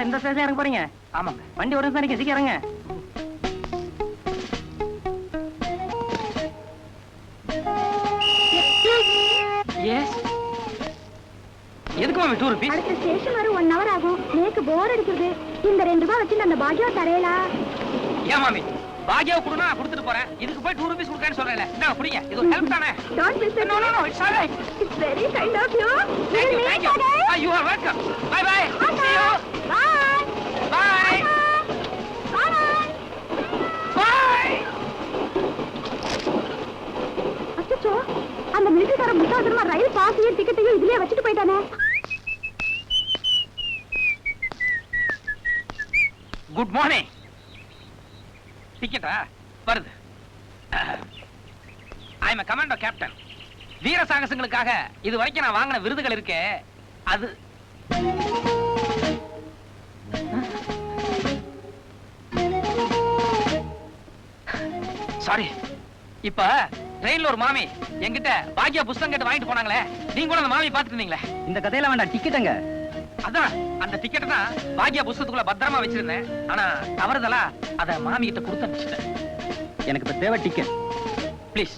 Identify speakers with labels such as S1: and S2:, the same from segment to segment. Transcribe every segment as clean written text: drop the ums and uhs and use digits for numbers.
S1: இந்த ஸ்டேஷன் இறங்க போறீங்க?
S2: ஆமாங்க.
S1: வண்டி ஒரு நிமிஷம் சீக்கிரம் இறங்க.
S2: எதுக்கு மாமி 2 rupees?
S3: அடுத்த ஸ்டேஷன் வர 1 hour ஆகும். எனக்கு போர் அடிக்குது. இந்த 2 ரூபாய் வச்சு அந்த பாக்கியா தரையலா?
S2: ஏன் மாமி பாக்கியாவை கொடுனா கொடுத்துட்டு போறேன். இதுக்கு போய் 2 rupees கொடுக்கன்னு சொல்றேன்ல. என்ன புடிங்க. இது ஒரு ஹெல்ப் தானே.
S3: Don't miss it.
S2: No, it's all right.
S3: It's very kind of you.
S2: Thank you. You are welcome. Bye. See you.
S3: Bye.
S2: Bye.
S3: அச்சோ, அந்த மிலிட்டரிக்கார முட்டாள்தனமா ரயில் பாஸையும் டிக்கெட்டையும் இதுலயே வச்சுட்டு போயிட்டானே.
S2: Good morning. டிக்கெட்டா வருது. I am commando captain. வீர சாகசங்களுக்காக இது வரைக்கும் நான் வாங்கின விருதுகள் இருக்கே அது சாரி. இப்ப ட்ரெயின்ல ஒரு மாமி என்கிட்ட பாக்கியா புஸ்தகம் கேட்டு வாங்கிட்டு போனாங்களே, நீங்க கூட அந்த மாமி பாத்துட்டு இருந்தீங்களே.
S1: இந்த கதையில வேண்டாம், டிக்கெட்டுங்க.
S2: அதான் அந்த டிக்கெட் தான் பாக்கியா புஸ்தகத்துக்குள்ள பத்திரமா வச்சிருந்தேன். ஆனா தவறுதலா அத மாமி கிட்ட கொடுத்து அனுப்பிச்சிட்டேன்.
S1: எனக்கு இப்ப தேவை டிக்கெட்.
S2: ப்ளீஸ்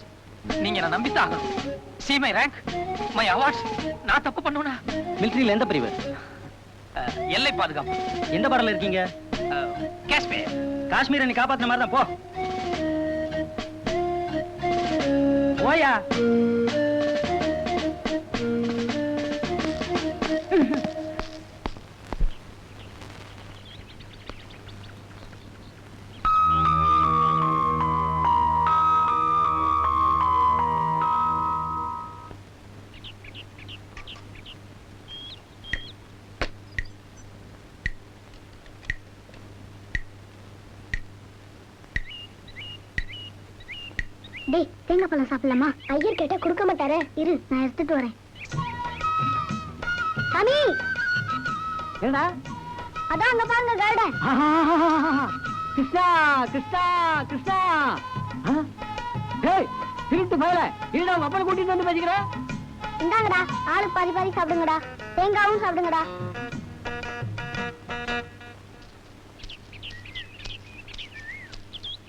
S2: நீங்க என்ன நம்பித்தான். See my rank, my awards. நான் தப்பு பண்ணுவேனா?
S1: மிலிட்டரியில எந்த பிரிவு?
S2: எல்லை பாதுகாப்பு.
S1: எந்த பாடல இருக்கீங்க?
S2: காஷ்மீர்.
S1: காஷ்மீரை நீ காப்பாத்தின மாதிரி தான். போயா.
S3: டேய், தேங்காய் பழம் சாப்பிடலாமா? ஐயர் கேட்டா கொடுக்க மாட்டாரே. இரு, நான் எடுத்துட்டு வரேன். சாமி,
S1: ஏடா?
S3: அதான் அங்க பாருங்க கார்டன்.
S1: கிருஷ்ணா கிருஷ்ணா கிருஷ்ணா. டேய், திருட்டு பயல. ஏடா அப்பன கூட்டிட்டு வந்து பேசிக்கற?
S3: இந்தாங்கடா, ஆளு பாதி பாதி சாப்பிடுங்கடா. தேங்காவும் சாப்பிடுங்கடா.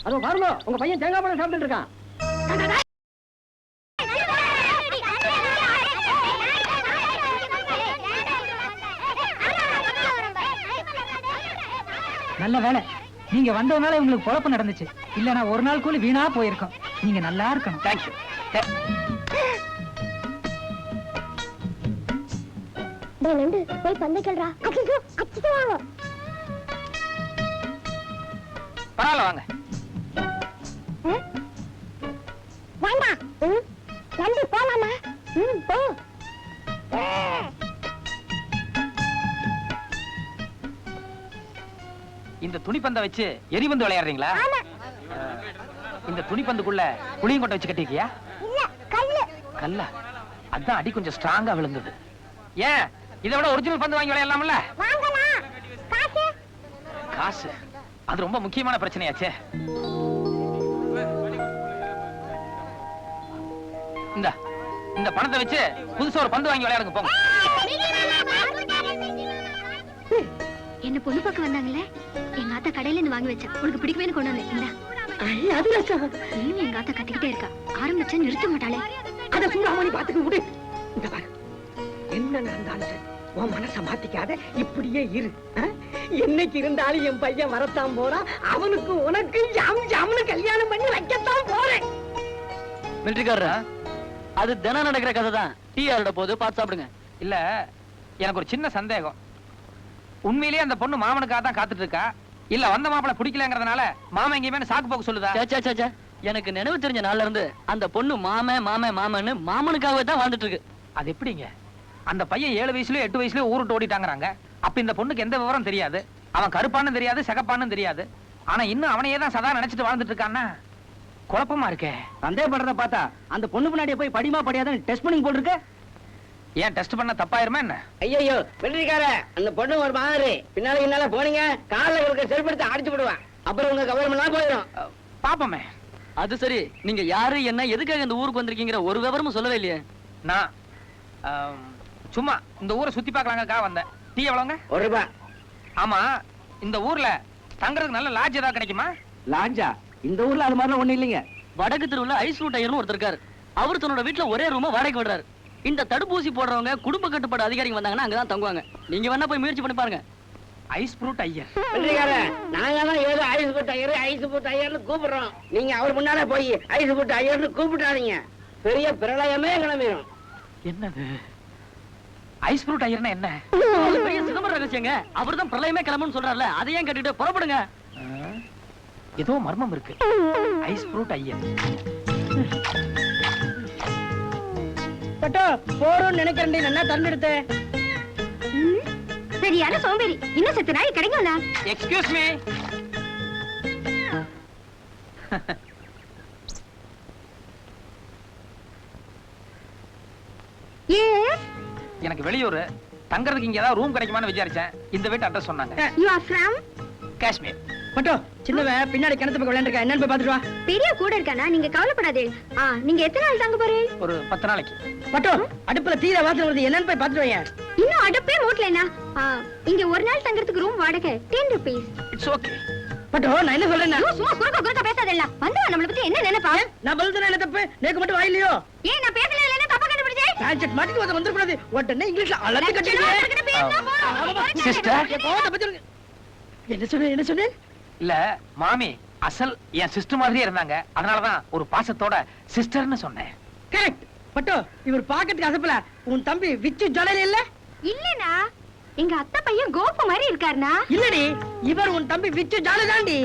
S1: அதோ பாருங்க, உங்க பையன் தேங்காய் பழம் சாப்பிட்டுட்டு இருக்கான்.
S4: நல்ல வேலை, நீங்க வந்ததுனால உங்களுக்கு பொழப்பு நடந்துச்சு. இல்லனா ஒரு நாள் கூலி வீணா போயிருக்கும். நீங்க நல்லா இருக்கணும்.
S2: தேங்க்யூ.
S3: டேய் நண்டு, போய் பந்தை கேளுடா. அச்சோ, அச்சோ.
S2: பரவாயில்ல வாங்க.
S3: வேண்டாம். நண்டு போலாமா? போ.
S2: இந்த துணிப்பந்தை வச்சு எரிபந்து விளையாடுறீங்களா? இந்த துணிப்பந்துக்குள்ள புளியங்கொட்டை வச்சு கட்டிக்கியா?
S3: இல்ல, கல்லு.
S2: கல்லா? அதான் அடி கொஞ்சம் ஸ்ட்ராங்கா விழுந்தது. ஏன் இதை விட ஒரிஜினல் பந்து வாங்கி விளையாடலாம்ல?
S3: வாங்கலாம். காசு?
S2: காசு அது ரொம்ப முக்கியமான பிரச்சனையாச்சே. இந்த பணத்தை வச்சு புதுசா ஒரு பந்து வாங்கி விளையாடுங்க போங்க.
S3: என்ன பொண்ணு பக்கம் வந்தாங்கல்ல, எங்க ஆத்தா கடையில இருந்து வாங்கி வச்சா. உனக்கு பிடிக்கவேன்னு கொண்டு வந்தேன். எங்க ஆத்தா கத்திக்கிட்டே இருக்கா. ஆரம்பிச்சா நிறுத்த மாட்டாளே.
S5: அத சூடாமணி பாத்துக்க விடு. இந்த பாரு, என்ன நடந்தாலும் சரி, உன் மனசை மாத்திக்காத, இப்படியே இரு. என்னைக்கு இருந்தாலும் என் பையன் வரத்தான் போறான். அவனுக்கு உனக்கு ஜாம் ஜாம்னு கல்யாணம் பண்ணி வைக்கத்தான் போறேன்.
S1: மிலிட்டரிக்காரரா, அது தினம் நடக்கிற கதை தான். டீ ஆரோட போது பார்த்து சாப்பிடுங்க.
S2: இல்ல, எனக்கு ஒரு சின்ன சந்தேகம். உண்மையிலேயே அந்த பொண்ணு மாமனுக்காக தான் காத்துட்டு இருக்கா, இல்ல வந்த மாப்பிள பிடிக்கலங்கிறதுனால மாமன் எங்கேயுமே சாக்கு போக்கு சொல்லுதா?
S1: எனக்கு நினைவு தெரிஞ்ச நாள்ல இருந்து அந்த பொண்ணு மாமன்னு மாமனுக்காகவே தான் வாழ்ந்துட்டு இருக்கு.
S2: அது எப்படிங்க? அந்த பையன் 7 வயசுலயோ 8 வயசுலயோ ஊருட்டு ஓடிட்டாங்கறாங்க. அப்ப இந்த பொண்ணுக்கு எந்த விவரம் தெரியாது. அவன் கருப்பான்னு தெரியாது, சிகப்பான்னு தெரியாது. ஆனா இன்னும் அவனையே தான் சதா நினைச்சிட்டு வாழ்ந்துட்டு இருக்கான்னா குழப்பமா இருக்கே.
S1: சந்தேகப்படுறத பார்த்தா அந்த பொண்ணு பின்னாடியே போய் படிமா படியாதுன்னு டெஸ்ட் பண்ணி போட்டுருக்க.
S2: ஏன் டெஸ்ட் பண்ண தப்பாயிருமா என்ன?
S5: ஐயோ வெற்றிக்கார, அந்த பொண்ணு ஒரு மாதிரி பின்னால போனீங்க, காலில் இருக்க செருப்படுத்தி அடிச்சு விடுவான். அப்புறம் உங்க கவர்மெண்ட் போயிடும்.
S2: பாப்போமே.
S1: அது சரி, நீங்க யாரு என்ன எதுக்காக இந்த ஊருக்கு வந்திருக்கீங்கிற ஒரு விவரமும் சொல்லவே இல்லையே.
S2: நான் சும்மா இந்த ஊரை சுத்தி பார்க்கலாங்கக்கா வந்தேன். டீ எவ்வளவுங்க?
S5: ₹1.
S2: ஆமா, இந்த ஊர்ல தங்கறதுக்கு நல்ல லாட்ஜ் ஏதாவது கிடைக்குமா?
S6: லாஞ்சா? இந்த ஊர்ல அது மாதிரிலாம் ஒண்ணு இல்லைங்க.
S1: வடக்கு தெருவுல ஐஸ் ரூட் ஐயர்னு ஒருத்தர் இருக்காரு. அவர் தன்னோட வீட்டுல ஒரே ரூம வாடகைக்கு விடுறாரு. இந்த தடுப்பூசி போடுறவங்க குடும்ப கட்டுப்பாடு அதிகாரிங்க வந்தாங்கன்னா அங்கதான் தங்குவாங்க. நீங்க வேணா போய் முயற்சி பண்ணி பாருங்க.
S2: ஐஸ் ஃப்ரூட் ஐயர்.
S5: நாங்க தான் ஏதோ ஐஸ் போட்டு ஐயர்னு கூப்பிடுறோம். நீங்க அவர் முன்னால போய் ஐஸ் போட்டு ஐயர்னு கூப்பிட்டாதீங்க. பெரிய பிரளயமே கிளம்பிடும்.
S2: என்னது ஐஸ் ஃப்ரூட் ஐயர்னா என்ன?
S1: அது பெரிய சிதம்பரம் ரகசியங்க. அவர்தான் பிரளயமே கிளம்புன்னு சொல்றாருல, அதையும் கட்டிட்டு புறப்படுங்க.
S2: ஏதோ மர்மம் இருக்கு. Ice fruit Iyer.
S5: பட்டோ போறோம்னு நினைக்கிறேன். என்ன தந்தெடுத்து
S3: சரியான சோம்பேறி. இன்னும் செத்து நாய் கிடைக்கும்ல.
S2: Excuse me. எனக்கு வெளியூர் தங்கறதுக்கு இங்க ஏதாவது ரூம் கிடைக்குமான்னு விசாரிச்சேன். இந்த வீட்டு அட்ரஸ் சொன்னாங்க.
S3: You are from?
S2: காஷ்மீர்.
S5: பட்டோ சின்னவன் பின்னாடி கிணத்து பக்கம் விளையாண்டுருக்கா. என்னன்னு போய் பாத்துட்டு வா.
S3: பெரிய கூட இருக்கானா? நீங்க கவலைப்படாதே. நீங்க எத்தனை நாள் தங்க போறீங்க?
S2: ஒரு 10 நாளைக்கு.
S5: பட்டோ அடுப்புல தீர வாசனை வருது. என்னன்னு போய் பாத்துட்டு வாங்க.
S3: இன்னும் அடுப்பே மூட்டலனா? இங்க ஒரு நாள் தங்கறதுக்கு ரூம் வாடகை 10 rupees.
S2: It's okay.
S5: பட்டோ நான் என்ன சொல்றேன்னா
S3: சும்மா குறுக்க பேசாதல்ல. வந்து நம்மள பத்தி என்ன நினைப்பா?
S5: நான் பல்துனா என்ன தப்பு? நேக்கு மட்டும் வாயிலையோ?
S3: ஏன் நான் பேசல இல்லனா தப்பா கண்டுபிடிச்சே?
S5: டான்செட் மாட்டிட்டு வந்து வந்துறக்கூடாது. உடனே இங்கிலீஷ்ல அலட்டி கட்டிடுங்க.
S2: சிஸ்டர்.
S5: என்ன சொன்னேன்?
S2: இல்ல மாமி அசல் என் சிஸ்டர் மாதிரியே இருந்தாங்க. அதனாலதான் ஒரு பாசத்தோட சிஸ்டர்னு சொன்னேன்.
S5: கரெக்ட். பட்டோ இவர் பாக்கெட்டுக்கு அசப்பல. உன் தம்பி விச்சு ஜொலையில இல்ல?
S3: இல்லனா எங்க அத்தை பையன் கோபு மாதிரி இருக்காருனா?
S5: இல்லடி, இவர் உன் தம்பி விச்சு ஜால தாண்டி.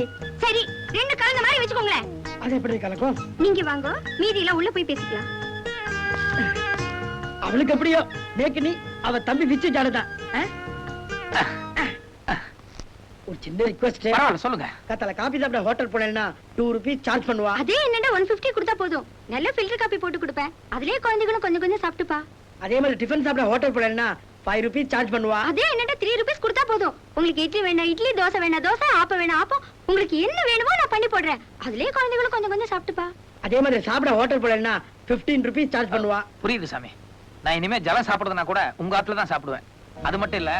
S3: சரி, ரெண்டு கலந்த மாதிரி வெச்சுக்கோங்களேன்.
S5: அது எப்படி கலக்கும்?
S3: நீங்க வாங்க, மீதி எல்லாம் உள்ள போய் பேசிக்கலாம்.
S5: அவளுக்கு எப்படியோ, நேக்கு நீ அவ தம்பி விச்சு ஜாலதான். ஒரு சின்ன ரிக்வெஸ்ட்.
S2: பரவாயில்ல சொல்லுங்க.
S5: கத்தல காபி சாப்பிட ஹோட்டல் போனேன்னா 2 rupees சார்ஜ் பண்ணுவா.
S3: அதே என்னடா 150 கொடுத்தா போதும். நல்ல ஃபில்டர் காபி போட்டு கொடுப்பேன். அதுலயே குழந்தைகளும் கொஞ்சம் கொஞ்சம் சாப்பிட்டுப்பா.
S5: அதே மாதிரி டிஃபன் சாப்பிட ஹோட்டல் போனேன்னா 5 rupees சார்ஜ் பண்ணுவா.
S3: அதே என்னடா 3 rupees கொடுத்தா போதும். உங்களுக்கு இட்லி வேணா இட்லி, தோசை வேணா தோசை, ஆப்பம் வேணா ஆப்பம், உங்களுக்கு என்ன வேணுமோ நான் பண்ணி போடுறேன். அதுலயே குழந்தைகளும் கொஞ்சம் கொஞ்சம் சாப்பிட்டுப்பா.
S5: அதே மாதிரி சாப்பிட ஹோட்டல் போனேன்னா 15 rupees சார்ஜ் பண்ணுவா.
S2: புரியுது சாமி. நான் இனிமே ஜலம் சாப்பிடுறதுனா கூட உங்க ஆத்துல தான் சாப்பிடுவேன். அது மட்டும் இல்ல,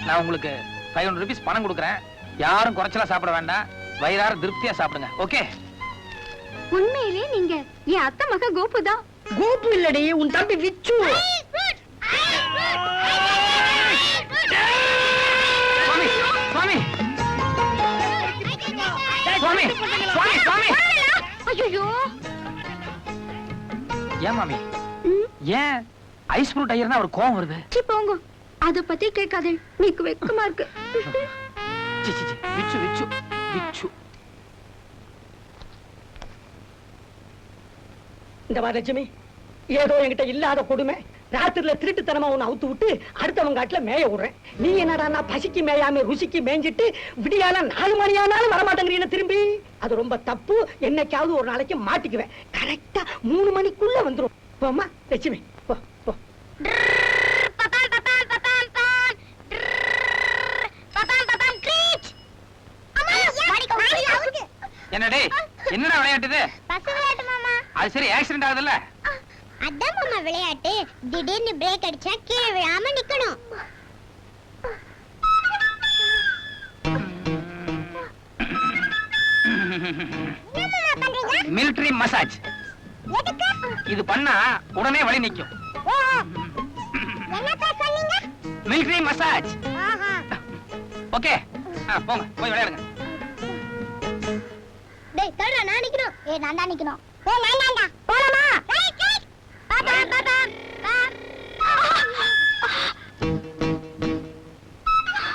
S2: நான் உங்களுக்கு 500 rupees பணம் கொடுக்குறேன். யாரும் குறைச்சலா சாப்பிட வேண்டாம். வயிறார திருப்தியா சாப்பிடுங்க. ஓகே?
S3: உண்மையிலே நீங்க என் அத்தை மக கோபு தான்.
S5: கோபு இல்லடி, உன் தம்பி விச்சு.
S2: சுவாமி சுவாமி சுவாமி சுவாமி சுவாமி.
S3: ஐயோ,
S2: ஏன் மாமி, ஏன் ஐஸ் ஃப்ரூட் ஐயர்னா ஒரு கோவம் வருது?
S3: சி போங்க, அத பத்தி கேட்காதே. நீக்கு வெக்கமா இருக்கு.
S2: சி சி சி. விச்சு விச்சு விச்சு.
S5: இந்த லட்சுமி, ஏதோ என்கிட்ட இல்லாத கொடுமை. ராத்திரில திருட்டுத்தனமா உன்னை அவுத்து விட்டு அடுத்தவங்க காட்டுல மேய விடுறேன். நீ என்னடா நான் பசிக்கு மேயாம ருசிக்கு மேய்ஞ்சிட்டு விடியால 4 மணி ஆனாலும் வரமாட்டேங்கிறீன்னு திரும்பி. அது ரொம்ப தப்பு. என்னைக்காவது ஒரு நாளைக்கு மாட்டிக்குவேன். கரெக்டா 3 மணிக்குள்ள வந்துரும். போமா லட்சுமி, போ போ.
S2: என்னடே, என்னடா விளையாட்டுது?
S7: பசு விளையாட்டு மாமா.
S2: அது சரி, ஆக்சிடென்ட் ஆகுதுல்ல?
S7: அதான் மாமா விளையாட்டு. திடீர்னு பிரேக் அடிச்சா கீழே விழாம நிக்கணும்.
S2: Military massage.
S7: எதுக்கு?
S2: இது பண்ணா உடனே வலி நிக்கும்.
S7: என்னப்பா சொன்னீங்க?
S2: Military massage.
S7: ஆஹா.
S2: ஓகே, போங்க போய் விளையாடுங்க.
S7: டேய் தள்ளுடா, நான் நிக்கணும். ஏய் நான் தான் நிக்கணும். ஏய் நான் தான்டா. போலாமா? Right right. பாப்பா பாப்பா.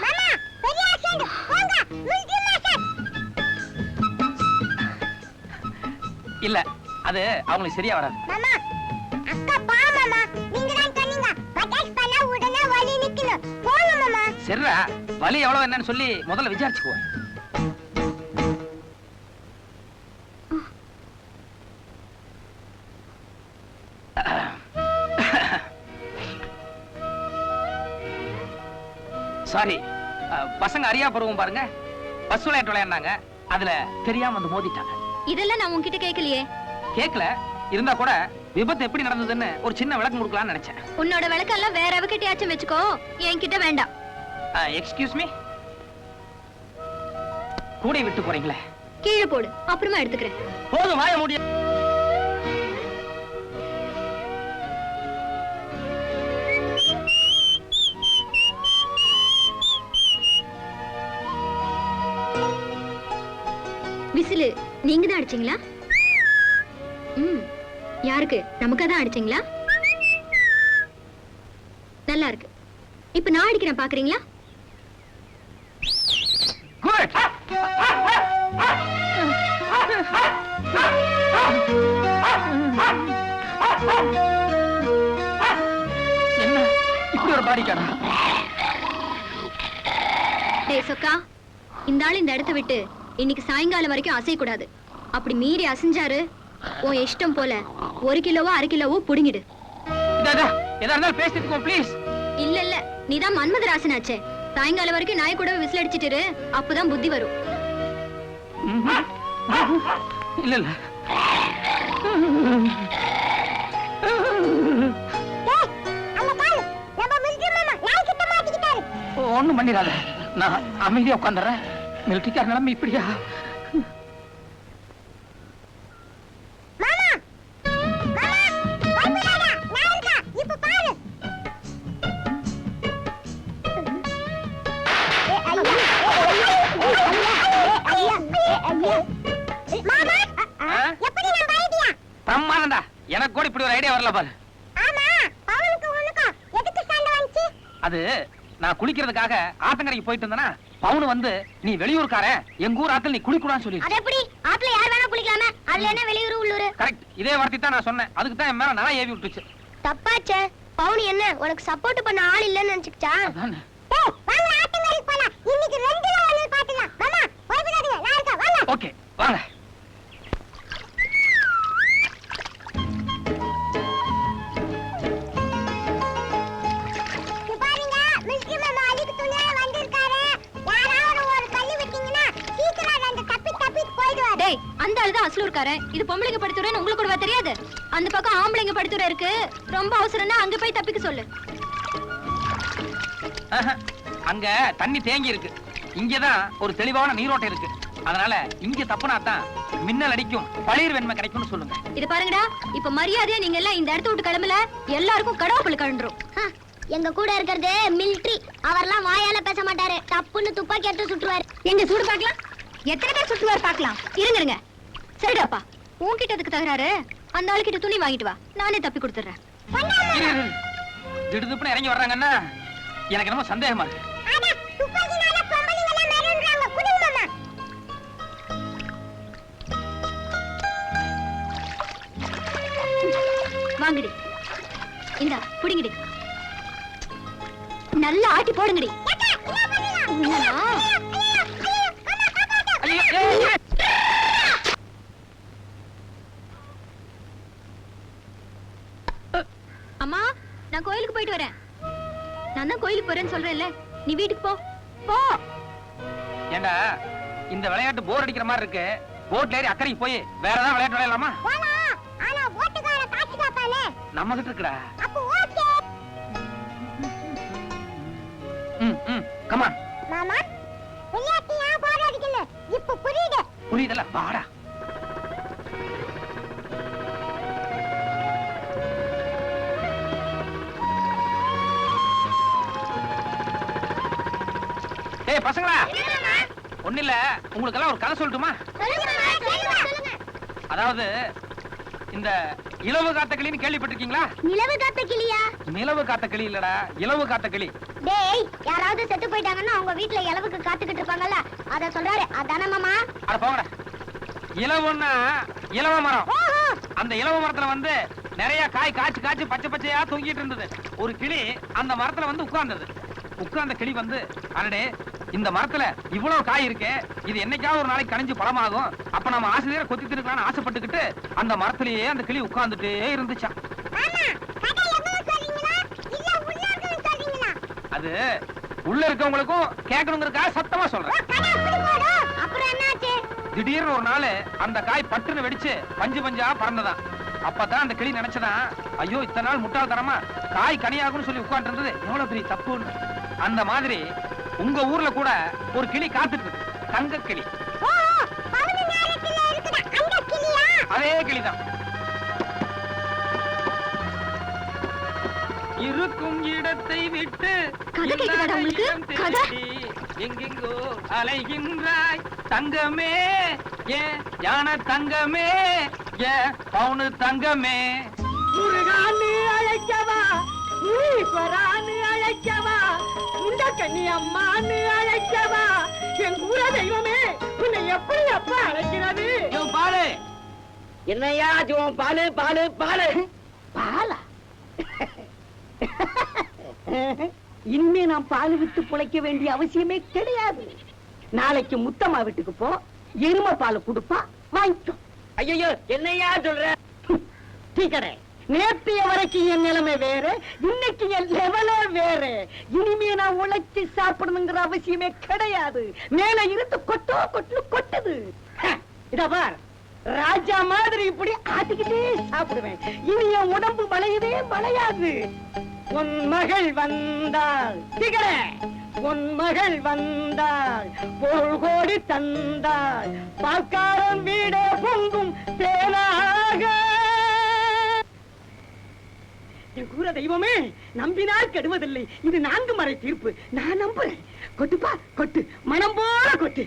S7: மாமா பெரிய ஆக்சிடென்ட். போங்க மிலிட்டரி மசாஜ்.
S2: இல்ல, அது அவங்களுக்கு சரியா வராது.
S7: மாமா அக்கா பா மாமா. நீங்க தான் சொன்னீங்க அட்டாக் பண்ணா உடனே வலி நிக்கணும். போங்க மாமா.
S2: சரிடா, வலி எவ்வளவு என்னன்னு சொல்லி முதல்ல விசாரிச்சுக்குவோம். சாரி, பசங்க அறியா பருவம் பாருங்க. பஸ் விளையாட்டு விளையாண்டாங்க. அதுல தெரியாம வந்து மோதிட்டாங்க.
S3: இதெல்லாம் நான் உன்கிட்ட கேட்கலையே.
S2: கேக்கல, இருந்தா கூட விபத்து எப்படி நடந்ததுன்னு ஒரு சின்ன விளக்கம் கொடுக்கலாம்னு நினைச்சேன்.
S3: உன்னோட விளக்கெல்லாம் வேற அவகிட்டயாச்சும் வச்சுக்கோ, என்கிட்ட வேண்டாம்.
S2: Excuse me. கூடை விட்டு போறீங்களே.
S3: கீழே போடு, அப்புறமா எடுத்துக்கிறேன்.
S1: போதும், வாய முடிய.
S3: விசிலு நீங்க தான் அடிச்சீங்களா? யாருக்கு? நமக்கு தான் அடிச்சீங்களா? நல்லா இருக்கு. இப்ப நான் அடிக்கிறேன், பாக்குறீங்களா?
S2: குட். என்ன இப்படி ஒரு பாடிக்காரா?
S3: டேய் சொக்கா, இந்த ஆள் இந்த இடத்தை விட்டு இன்னைக்கு சாயங்காலம் வரைக்கும் அசையக்கூடாது. அப்படி மீறி அசைஞ்சாரு, உன் இஷ்டம் போல 1 கிலோவோ 1/2 கிலோவோ புடுங்கிடு.
S2: எதா இருந்தாலும் பேசிட்டு ப்ளீஸ்.
S3: இல்ல இல்ல, நீதான் மன்மதராசனாச்சே. சாயங்காலம் வரைக்கும் நாய் கூட விசில் அடிச்சிட்டு அப்பதான் புத்தி வரும்.
S2: இல்ல இல்ல, ஒண்ணும் பண்ணிடாத. நான் அமைதியா உட்காந்துறேன். மிலிட்டரிக்கார நிலைமை இப்படியா? பிரம்மாண்டா, எனக்கு கூட இப்படி ஒரு ஐடியா வரல பாரு. அது நான் குளிக்கிறதுக்காக ஆத்தங்கரைக்கு போயிட்டு இருந்தேனா, பவுன் வந்து நீ வெளியூர்காரன், எங்க ஊர் ஆத்துல நீ குளிக்கூடான்னு சொல்லி.
S7: அது எப்படி? ஆத்துல யார் வேணா குளிக்கலாமே, அதுல என்ன வெளியூர் உள்ளூர்?
S2: கரெக்ட், இதே வார்த்தை தான் நான் சொன்னேன். அதுக்கு தான் என் மேல நான் ஏவி விட்டுச்சு.
S7: தப்பாச்சே. பவுன் என்ன உனக்கு சப்போர்ட் பண்ண ஆள் இல்லன்னு நினைச்சுக்கிச்சா?
S2: அதானே.
S7: வாங்க ஆத்தங்கரைக்கு போலாம். இன்னைக்கு 2 நாள் பாத்துக்கலாம். மாமா போய் விடாதீங்க, நான் இருக்கேன். வாங்க.
S2: ஓகே வாங்க.
S3: அந்த ஆளுதான் அசலூர்காரன். இது பொம்பளைங்க படுத்துறேன்னு உங்களுக்கு கூடவா தெரியாது? அந்த பக்கம் ஆம்பளைங்க படுத்துற இருக்கு. ரொம்ப அவசரம்னா அங்க போய் தப்பிக்க சொல்லு.
S2: அங்க தண்ணி தேங்கி இருக்கு, இங்கதான் ஒரு தெளிவான நீரோட்டம் இருக்கு. அதனால இங்க தப்புனா தான் மின்னல் அடிக்கும், பளிர் வெண்மை கிடைக்கும்னு சொல்லுங்க.
S3: இது பாருங்கடா, இப்ப மரியாதையா நீங்க எல்லாம் இந்த இடத்த விட்டு கிளம்பல. எல்லாருக்கும் கடவுள் கழண்டுரும்.
S7: எங்க கூட இருக்கிறது மிலிட்டரி. அவர்லாம் வாயால பேச மாட்டாரு, தப்புன்னு துப்பாக்கி எடுத்து சுட்டுருவாரு.
S3: எங்க சூடு பாக்கலாம்? எத்தனை பேர் சுற்றுவார் பாக்கலாம்? இருங்க. சரிடாப்பா, உன்கிட்ட அதுக்கு தகராறு. அந்த ஆளுக்கிட்ட துணி வாங்கிட்டு வா, நானே தப்பி கொடுத்துறேன்.
S2: திடுதுப்புன்னு இறங்கி வர்றாங்கன்னா எனக்கு என்னமோ சந்தேகமா இருக்கு.
S3: வாங்கடி, இந்தா புடிங்கடி, நல்லா ஆட்டி போடுங்கடி. அம்மா, நான் கோயிலுக்கு போயிட்டு வரேன். நான் தான் கோயிலுக்கு போறேன்னு சொல்றேன்ல, நீ வீட்டுக்கு போ போ.
S2: ஏண்டா இந்த விளையாட்டு போர் அடிக்கிற மாதிரி இருக்கு. போட்ல ஏறி அக்கறைக்கு போய் வேற ஏதாவது விளையாட்டு விளையாடலாமா? நம்ம கிட்ட இருக்குடா. கமான்
S7: மாமா, விளையாட்டு ஏன் போர் அடிக்கல? இப்ப புரியுது.
S2: புரியுதல, வாடா. ஏய் பசங்களா, ஒண்ணு இல்ல, உங்களுக்கு எல்லாம் ஒரு கதை சொல்லட்டுமா? அதாவது இந்த இலவு காத்த கிளின்னு கேள்விப்பட்டிருக்கீங்களா?
S7: நிலவு காத்த கிளியா?
S2: நிலவு காத்த கிளி இல்லடா, இலவு காத்த கிளி.
S7: டேய், யாராவது செத்து போயிட்டாங்கன்னா அவங்க வீட்ல இலவுக்கு காத்துக்கிட்டு இருப்பாங்கல்ல, அத சொல்றாரு. அதானே மாமா?
S2: அட போங்கடா. இலவுன்னா இலவ மரம். அந்த இலவ மரத்துல வந்து நிறைய காய் காய்ச்சி பச்சை பச்சையா தொங்கிட்டு இருந்தது. ஒரு கிளி அந்த மரத்துல வந்து உட்கார்ந்தது. உட்கார்ந்த கிளி வந்து, அடடே இந்த மரத்துல இவ்வளவு காய் இருக்கு, இது என்னைக்காவது ஒரு நாளைக்கு கனிஞ்சு பழமாகும், அப்ப நம்ம ஆசிரியரை கொத்தி திருக்கலாம்னு ஆசைப்பட்டுக்கிட்டு அந்த மரத்திலேயே அந்த கிளி உட்கார்ந்துட்டே இருந்துச்சாம். அது உள்ள இருக்கவங்களுக்கும் கேட்கணுங்கிறதுக்காக சத்தமா சொல்றேன். திடீர்னு ஒரு நாள் அந்த காய் பட்டுன்னு வெடிச்சு பஞ்சு பஞ்சா பறந்ததான். அப்பதான் அந்த கிளி நினைச்சதான், ஐயோ இத்தனை நாள் முட்டாள்தனமா காய் கனியாகும்னு சொல்லி உட்கார்ந்து இருந்தது எவ்வளவு பெரிய தப்புன்னு. அந்த மாதிரி உங்க ஊர்ல கூட ஒரு கிளி காத்துட்டு இருக்கு, தங்க கிளி. அதே கிளிதான். இருக்கும் இடத்தை விட்டு
S3: கதை கேக்குதாடா உங்களுக்கு? கதை?
S2: எங்கெங்கோ அலைகின்றாய் தங்கமே, ஏ யான தங்கமே, ஏ பவுனு தங்கமே.
S5: முருகான்னு அழைக்கவா, முனீஸ்வரான்னு அழைக்கவா, இந்த கன்னி அம்மான்னு அழைக்கவா, என் குல தெய்வமே உன்னை எப்படி அப்பா அழைக்கிறது?
S2: பாலு
S5: என்னையா பாலு பாலு பாலு பாலா? இனிமே நான் பால் விட்டு பிழைக்க வேண்டிய அவசியமே கிடையாது. நாளைக்கு முத்தம்மா வீட்டுக்கு போ, எருமை பால் கொடுப்பா, வாங்கிக்கோ. ஐயோ என்னையா சொல்ற? டீக்கடை, நேற்றைய வரைக்கும் என் நிலைமை வேற, இன்னைக்கு என் லெவலே வேற. இனிமே நான் உழைச்சு சாப்பிடணுங்கிற அவசியமே கிடையாது. மேல இருந்து கொட்டோ கொட்டு கொட்டுது. இத பார், ராஜா மாதிரி இப்படி ஆட்டிக்கிட்டே சாப்பிடுவேன். இனி என் உடம்பு வளையவே வளையாது. உன் மகள் வந்தாள் திகழே, உன் மகள் வந்தாள், பொருள் கோடி தந்தாள், பால்காரன் வீடே பொங்கும் தேனாக. என் கூற தெய்வமே, நம்பினால் கெடுவதில்லை. இது 4 மறை தீர்ப்பு. நான் நம்புறேன். கொட்டுப்பா கொட்டு, மனம் போல கொட்டு.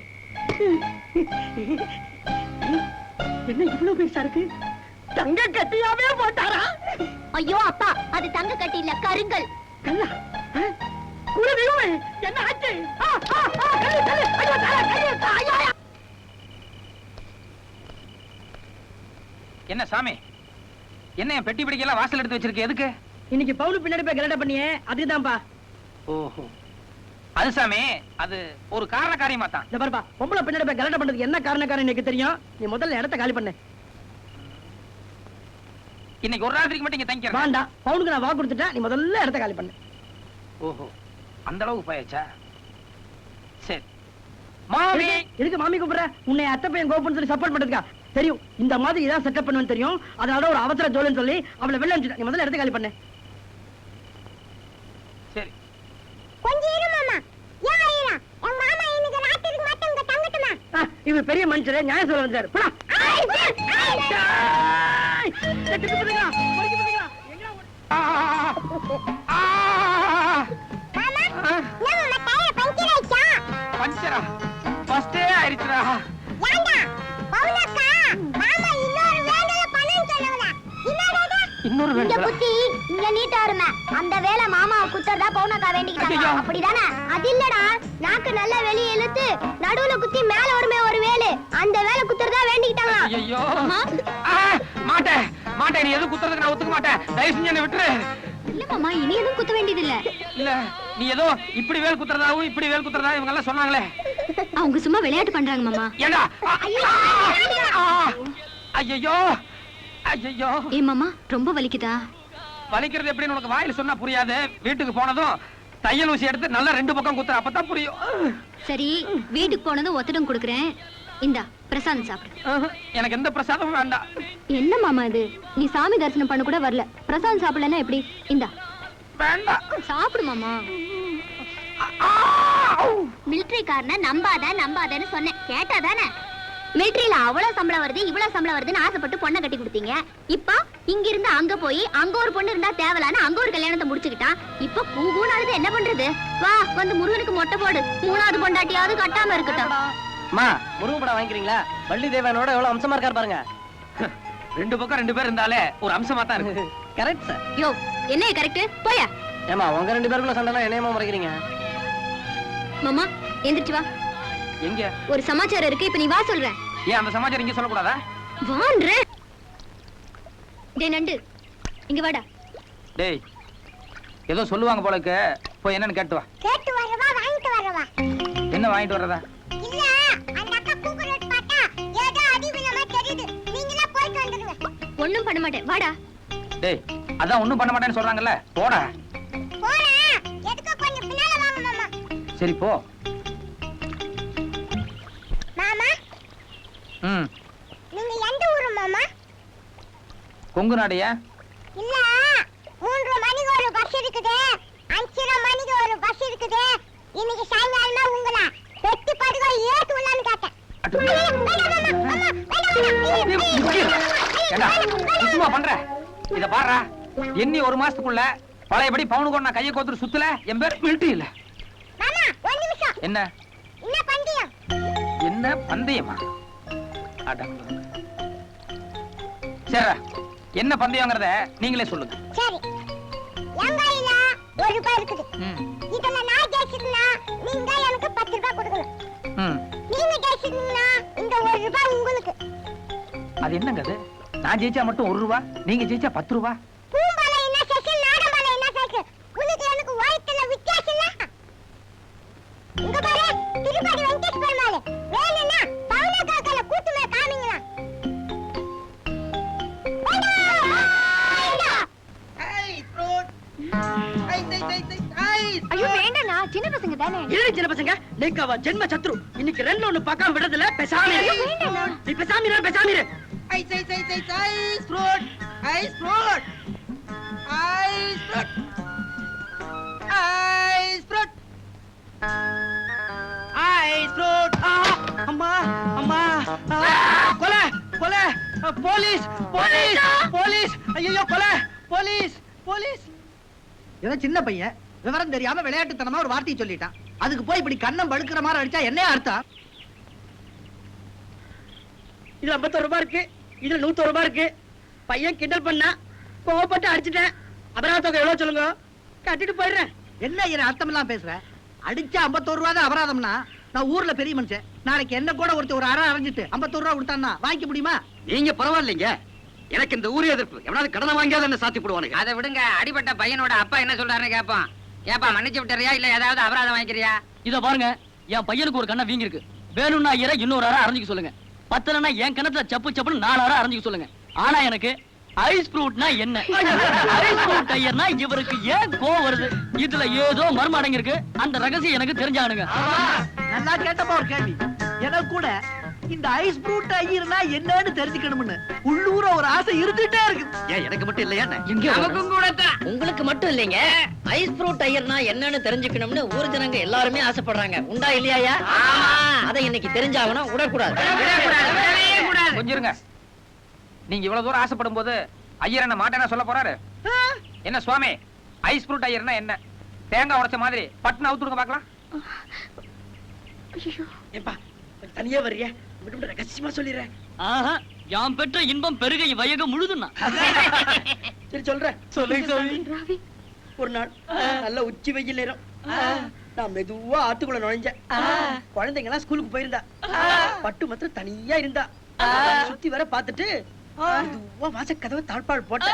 S5: என்ன இவ்வளவு பெருசா இருக்கு? தங்க கட்டியாவே போட்டாரா?
S3: ஐயோ அப்பா, அது தங்க கட்டி இல்ல, கருங்கல்.
S5: கல்லா? கூற தெய்வமே, என்ன ஆச்சு? கல்லு, கல்லு, ஐயோ, கல்லு, ஐயோ.
S2: என்ன சாமி, என்ன என் பெட்டி பிடிக்கலாம் வாசல் எடுத்து வச்சிருக்க? எதுக்கு?
S5: இன்னைக்கு பவுல் பின்னாடி போய் கலட்ட பண்ணியே, அதுதான்ப்பா.
S2: ஓஹோ, அது சாமி, அது ஒரு காரண காரியமா தான்.
S5: இந்த பாருப்பா, பொம்பளை பின்னாடி போய் கலட்ட பண்றது என்ன காரணம் எனக்கு தெரியும். நீ முதல்ல இடத்த காலி பண்ணு.
S2: இன்னைக்கு ஒரு ராத்திரிக்கு மட்டும் இங்க தங்கிக்கிறேன்.
S5: வேண்டாம், பவுனுக்கு நான் வாக்கு கொடுத்துட்டேன். நீ முதல்ல இடத்த காலி பண்ணு.
S2: ஓஹோ, அந்த அளவுக்கு போயாச்சா? சரி மாமி.
S5: எதுக்கு மாமி கூப்பிடுற? உன்னை அத்தை பையன் கோபுன்னு சொல்லி சப்போர்ட் பண்றதுக்கா? தெரியும், இந்த மாதிரி இதான் செட்டப் பண்ணுவேன்னு தெரியும். அதனால ஒரு அவசர ஜோலின்னு சொல்லி அவளை வெளில அனுப்பிச்சிட்டேன். நீ முதல்ல இடத்த காலி பண்ணு.
S2: சரி
S7: கொஞ்சம் இரு மாமா. ஏன் அழறா? என் மாமா இன்னைக்கு ராத்திரிக்கு மட்டும் இங்க தங்கட்டுமா?
S5: இவர் பெரிய மனுஷரே, நியாயம் சொல்ல வந்தாரு. போடா.
S7: மாமா, என்ன மாமா டயர் பஞ்சர் ஆயிச்சா?
S2: பஞ்சரா? ஃபர்ஸ்டே ஆயிடுச்சுடா.
S7: ஏண்டா? பவுலக்கா, மாமா இன்னொரு வேலைய பண்ணனும் சொன்னவளா? என்னடா?
S2: இன்னொரு
S3: இங்க
S2: வேலை.
S3: குத்தி இங்க நீட்டாருமே, அந்த வேலை மாமா குத்தறதா பவுனக்கா வேண்டிக்கிட்டாங்க.
S2: ஐயோ.
S3: அப்படிதானே? அது இல்லடா, நாக்கு நல்லா வெளிய இழுத்து நடுவுல குத்தி மேல வருமே ஒரு வேலை, அந்த வேலை குத்தறதா வேண்டிக்கிட்டாங்க.
S2: ஐயோ, மாட்டேன் மாட்டேன், நீ எதுவும் குத்துறதுக்கு நான் ஒத்துக்க மாட்டேன். தயவு செஞ்சு என்ன விட்டுரு.
S3: இல்ல மாமா, இனி எதுவும் குத்த வேண்டியது இல்ல.
S2: இல்ல, நீ ஏதோ இப்படி வேல் குத்துறதாவும் இப்படி வேல் குத்துறதா இவங்க எல்லாம் சொன்னாங்களே.
S3: அவங்க சும்மா விளையாட்டு பண்றாங்க மாமா.
S2: ஏண்டா? ஐயோ ஐயோ,
S3: ஏ மாமா, ரொம்ப வலிக்குதா?
S2: வலிக்கிறது எப்படின்னு உனக்கு வாயில சொன்னா புரியாது. வீட்டுக்கு போனதும் தையல் ஊசி எடுத்து நல்லா 2 பக்கம் குத்துற, அப்பதான் புரியும்.
S3: சரி, வீட்டுக்கு போனதும் ஒத்தடம் கொடுக்குறேன். இந்தா பிரசாதம் சாப்பிடு.
S2: எனக்கு எந்த பிரசாதமும் வேண்டாம்.
S3: என்ன மாமா இது? நீ சாமி தரிசனம் பண்ண கூட வரல, பிரசாதம் சாப்பிடலன்னா எப்படி? இந்தா
S2: வேண்டாம்.
S3: சாப்பிடு மாமா. மிலிட்டரிக்காரன நம்பாதன்னு சொன்னேன், கேட்டாதானே? மிலிட்டரியில அவ்வளவு சம்பளம் வருது, இவ்வளவு சம்பளம் வருதுன்னு ஆசைப்பட்டு பொண்ணை கட்டி கொடுத்தீங்க. இப்ப இங்க இருந்து அங்க போய் அங்க ஒரு பொண்ணு இருந்தா தேவலான்னு அங்க ஒரு கல்யாணத்தை முடிச்சுக்கிட்டான். இப்ப கூகுனாலுது என்ன பண்றது? வா, வந்து முருகனுக்கு மொட்டை போடு. 3வது பொண்டாட்டியாவது கட்டாம இருக்கட்டும்.
S1: அம்மா, முருகன் படம் வாங்கிக்கிறீங்களா? வள்ளி தேவனோட எவ்வளவு அம்சமா இருக்காரு பாருங்க.
S2: 2 பக்கம் 2 பேர் இருந்தாலே ஒரு அம்சமா தான் இருக்கு.
S1: Correct sir.
S3: யோ, என்ன கரெக்ட்? போயா.
S1: ஏமா, உங்க 2 பேருக்குள்ள சண்டைனா என்னையமா முறைக்கிறீங்க?
S3: மாமா, எந்திரிச்சு வா.
S2: எங்க?
S3: ஒரு சமாச்சாரம் இருக்கு, இப்ப நீ வா சொல்றேன்.
S2: ஏன் அந்த சமாச்சாரம் இங்க சொல்லக்கூடாதா?
S3: வான்றேன். டேய் நண்டு, இங்க வாடா.
S2: டேய், ஏதோ சொல்லுவாங்க போலக்கு, போய் என்னன்னு கேட்டு வா.
S7: கேட்டு வரவா வாங்கிட்டு வரவா?
S2: என்ன வாங்கிட்டு வர்றதா?
S7: இல்ல, அந்த அக்கா கூக்குறது பார்த்தா ஏதோ அடிவிலமா தெரியுது. நீங்களே போயிட்டு வந்துருங்க.
S3: ஒண்ணும் பண்ண மாட்டேன், வாடா.
S2: டேய், அதான் ஒண்ணும் பண்ண மாட்டேன்னு சொல்றாங்கல்ல, போடா.
S7: போறேன். எதுக்கு கொஞ்சம் பின்னால வாங்க மாமா.
S2: சரி போ.
S7: மாமா, நீங்க எந்த ஊரு மாமா?
S2: கொங்கு நாடையா?
S7: இல்ல, 3 மணிக்கு ஒரு பஸ் இருக்குது, 5:30 மணிக்கு ஒரு பஸ் இருக்குது. இன்னைக்கு சாயங்காலமா உங்கள பெட்டி படுகை ஏத்து உள்ளான்னு கேட்டேன்.
S2: அட்டு.
S7: வேண்டாம் மாமா, மாமா, வேண்டாம், வேண்டாம்.
S2: இத பாருடா, எண்ணி ஒரு மாசத்துக்குள்ள பழையபடி பவுனுக்கு நான் கையை கோத்துட்டு சுத்தல என் பேர் மிலிட்டரி இல்ல.
S7: மாமா ஒரு நிமிஷம்.
S2: என்ன
S7: என்ன பந்தயம்?
S2: என்ன பந்தயமா? அடங்க. சரி, என்ன பந்தயங்கிறத நீங்களே சொல்லுங்க.
S7: சரி. என் கையில ₹1 இருக்குது.
S2: ம்,
S7: இதுல நான் ஜெயிச்சிட்டேன்னா நீங்க எனக்கு ₹10 கொடுக்கணும்.
S2: ம்.
S7: நீங்க ஜெயிச்சிட்டீங்கன்னா இந்த ₹1 உங்களுக்கு.
S2: அது என்னங்க அது? நான் ஜெயிச்சா மட்டும் ₹1, நீங்க ஜெயிச்சா ₹10.
S7: பூம்பாலை என்ன சைக்கிள், நாடம்பாலை என்ன சைக்கிள்? உனக்கு எனக்கு வயித்துல வித்தியாசம் இல்ல. இங்க பாரு, திருப்பதி வெங்கடேஷ் பெருமாள். வேணும்னா பவுன காக்கல கூட்டுமே காமிங்களா?
S3: ஐயோ வேண்டாண்ணா, சின்ன பசங்க தானே.
S1: ஏழை சின்ன பசங்க நீங்க அவ ஜென்ம சத்ரு. இன்னைக்கு 2 ஒண்ணு பார்க்காம விடுறதுல பேசாம இரு.
S3: வேண்டாண்ணா.
S1: நீ பேசாம இரு, பேசாம இரு.
S5: Ice fruit, ice fruit, ice fruit, ice fruit, ice fruit. அம்மா அம்மா, கொலை கொலை, போலீஸ் போலீஸ் போலீஸ், ஐயோ கொலை, போலீஸ் போலீஸ்.
S6: இவன் சின்ன பையன், விவரம் தெரியாம விளையாட்டுத்தனமா ஒரு வார்த்தையை சொல்லிட்டான். அதுக்கு போய் இப்படி கண்ணம் படுக்கிற மாதிரி அடிச்சா என்ன அர்த்தம்?
S1: இது ₹51 இருக்கு, இதுல ₹101 இருக்கு. பையன் கிண்டல் பண்ணா கோவப்பட்டு அடிச்சிட்டேன். அபராத தொகை எவ்வளவு சொல்லுங்க, கட்டிட்டு போயிடுறேன்.
S6: என்ன இவன் அர்த்தம் எல்லாம் பேசுற? அடிச்சா ₹51 தான் அபராதம்னா, நான் ஊர்ல பெரிய மனுஷன். நாளைக்கு என்ன கூட ஒருத்தர் ஒரு அரை அரைஞ்சிட்டு ₹51 கொடுத்தான்னா வாங்கிக்க முடியுமா?
S1: நீங்க பரவாயில்லைங்க, எனக்கு இந்த ஊரே எதிர்ப்பு. எவனாவது கடனை வாங்கியாத என்ன சாத்தி போடுவானுங்க.
S8: அதை விடுங்க. அடிபட்ட பையனோட அப்பா என்ன சொல்றாருன்னு கேட்போம். ஏப்பா மன்னிச்சு விட்டுறியா இல்ல ஏதாவது அபராதம் வாங்கிக்கிறியா?
S1: இத பாருங்க, என் பையனுக்கு ஒரு கண்ணை வீங்கி இருக்கு. வேணும்னா ஐயரை இன்னொரு அரை அரைஞ்சிக்க சொல்லுங்க. பத்தலன்னா என் கணத்துல சப்பு சப்புன்னு 4 அரை அரைஞ்சிக்க சொல்லுங்க. ஆனா எனக்கு ஐஸ் ஃப்ரூட்னா என்ன, ஐஸ் ஃப்ரூட் ஐயர்னா இவருக்கு ஏன் கோவம் வருது? இதுல ஏதோ மர்மம் அடங்கி இருக்கு. அந்த ரகசியம் எனக்கு தெரிஞ்சானுங்க.
S6: நல்லா கேட்டப்பா ஒரு கேள்வி. எனக்கு கூட இந்த ஐஸ் ஃப்ரூட் ஐயர்னா என்னன்னு தெரிஞ்சுக்கணும்னு உள்ளூர ஒரு ஆசை இருந்துட்டே இருக்கு.
S1: ஏன் எனக்கு மட்டும் இல்லையா?
S8: நமக்கும் கூட தான்.
S9: உங்களுக்கு மட்டும் இல்லைங்க, ஐஸ் ஃப்ரூட் ஐயர்னா என்னன்னு தெரிஞ்சுக்கணும்னு ஊர் ஜனங்க எல்லாருமே ஆசைப்படுறாங்க. உண்டா இல்லையா? அதை இன்னைக்கு தெரிஞ்சாகணும், விடக்கூடாது.
S2: கொஞ்சம் இருங்க. நீங்க இவ்வளவு தூரம் ஆசைப்படும் போது ஐயர் என்ன மாட்டேன்னா சொல்ல போறாரு? என்ன சுவாமி, ஐஸ் ஃப்ரூட் ஐயர்னா என்ன? தேங்காய் உடைச்ச மாதிரி பட்டுன்னு அவுத்துடுங்க பாக்கலாம்.
S1: ஏப்பா தனியா வர்றியா? ரகசியமா சொல்லிடுறேன். ஆஹா, யாம் பெற்ற இன்பம் பெருகை வயகம் முழுதுன்னா. சரி சொல்றேன். சொல்லுங்க. ஒரு நாள் நல்ல உச்சி வெயில் நேரம், நான் மெதுவா ஆத்துக்குள்ள நுழைஞ்சேன். குழந்தைங்க எல்லாம் ஸ்கூலுக்கு போயிருந்தா, பட்டு மாத்திரம் தனியா இருந்தா. சுத்தி வர பாத்துட்டு மெதுவா வாசக்கதவை தாழ்பாள் போட்ட.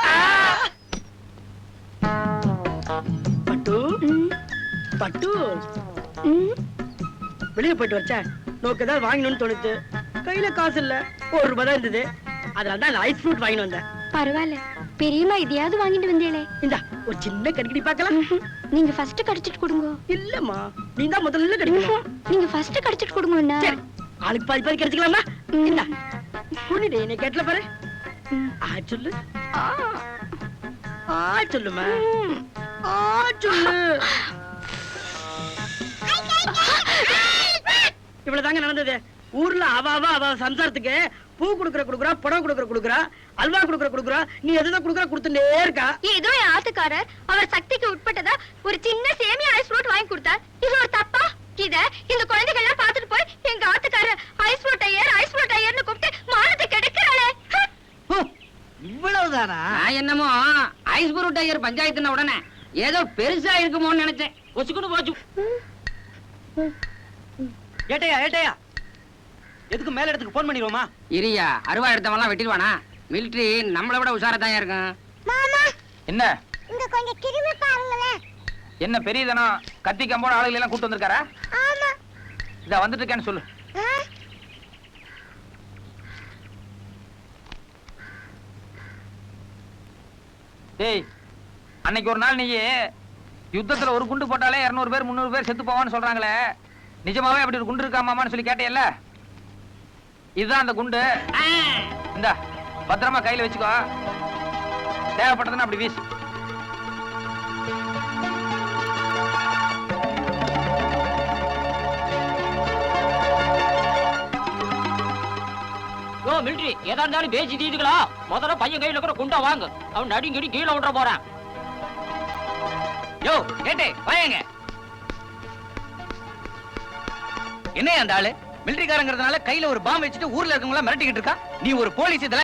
S1: பட்டு பட்டு வெளியே போயிட்டு வச்சா நோக்கு ஏதாவது வாங்கணும்னு தோணுது. கையில காசு இல்ல, ₹1 தான் இருந்தது. அதனால தான் ஐஸ் ஃப்ரூட் வாங்கிட்டு வந்தேன்.
S3: பரவாயில்ல, பெரியம்மா இதையாவது வாங்கிட்டு வந்தேளே.
S1: இந்தா ஒரு சின்ன கடிக்கடி பார்க்கலாம்.
S3: நீங்க ஃபர்ஸ்ட் கடிச்சிட்டு கொடுங்க.
S1: இல்லம்மா, நீ தான் முதல்ல கடிக்கணும்.
S3: நீங்க ஃபர்ஸ்ட் கடிச்சிட்டு கொடுங்க.
S1: சரி, ஆளுக்கு பாதி பாதி கடிச்சுக்கலாமா? இந்தா புண்ணிடு, என்னை கேட்டல பாரு. ஆ சொல்லு, ஆ சொல்லுமா, ஆ சொல்லு. இவ்வளவுதாங்க நடந்தது. ஊர்ல அவ சம்சாரத்துக்கு பூ குடுக்குறா, படம் குடுக்குறா, அல்வா குடுக்குறா, நீ எதுதான் கொடுத்துட்டே இருக்கா.
S3: ஏதோ என் ஆத்துக்காரர் அவர் சக்திக்கு உட்பட்டதா ஒரு சின்ன சேமியா ஐஸ் ஃப்ரூட் வாங்கி கொடுத்தார். இது ஒரு தப்பா? இத இந்த குழந்தைகள் எல்லாம் பாத்துட்டு போய் எங்க ஆத்துக்காரர் ஐஸ் ஃப்ரூட் ஐயர்னு கூப்பிட்டு மானத்தை கெடுக்கிறாளே.
S6: இவ்வளவுதானா?
S8: நான் என்னமோ ஐஸ் ஃப்ரூட் ஐயர் பஞ்சாயத்துன உடனே ஏதோ பெருசா இருக்குமோன்னு நினைச்சேன். கொச்சுக்குன்னு போச்சு.
S5: ஏட்டையா எதுக்கு மேல இடத்துக்கு போன் பண்ணிடுவோமா?
S8: இரியா, அருவா எடுத்தவெல்லாம் வெட்டிடுவானா? மிலிட்டரி நம்மளை விட உஷாரத்தான் இருக்கும்.
S7: மாமா
S2: என்ன
S7: இங்க கொஞ்சம் திரும்பி பாருங்களேன்.
S2: என்ன பெரியதனா கத்தி கம்போட ஆளுகளை எல்லாம் கூட்டு வந்திருக்காரா?
S7: ஆமா.
S2: இத வந்துட்டு இருக்கேன்னு சொல்லு. டேய், அன்னைக்கு ஒரு நாள் நீ யுத்தத்துல ஒரு குண்டு போட்டாலே 200 பேர் 300 பேர் செத்து போவான்னு சொல்றாங்களே, நிஜமாவே அப்படி ஒரு குண்டு இருக்காமான்னு சொல்லி கேட்டேல்ல? இதுதான் அந்த குண்டு. இந்த பத்திரமா கையில வச்சுக்கோ, தேவைப்பட்டதுன்னா அப்படி வீசு.
S8: மிலிட்டரி எதா இருந்தாலும் பேசி தீதுகளா முதல்ல பையன் கையில கூட குண்டா வாங்க அவன் நடிங்கடி கீழே விட்டுற போறான்
S2: யோ கேட்டே வாயங்க. என்ன அந்த ஆளு மிலிட்டரிக்காரங்கிறதுனால கையில ஒரு பாம்பு வச்சுட்டு ஊர்ல இருக்கவங்கள மிரட்டிக்கிட்டு இருக்கா? நீ ஒரு போலீஸ், இதெல்லாம்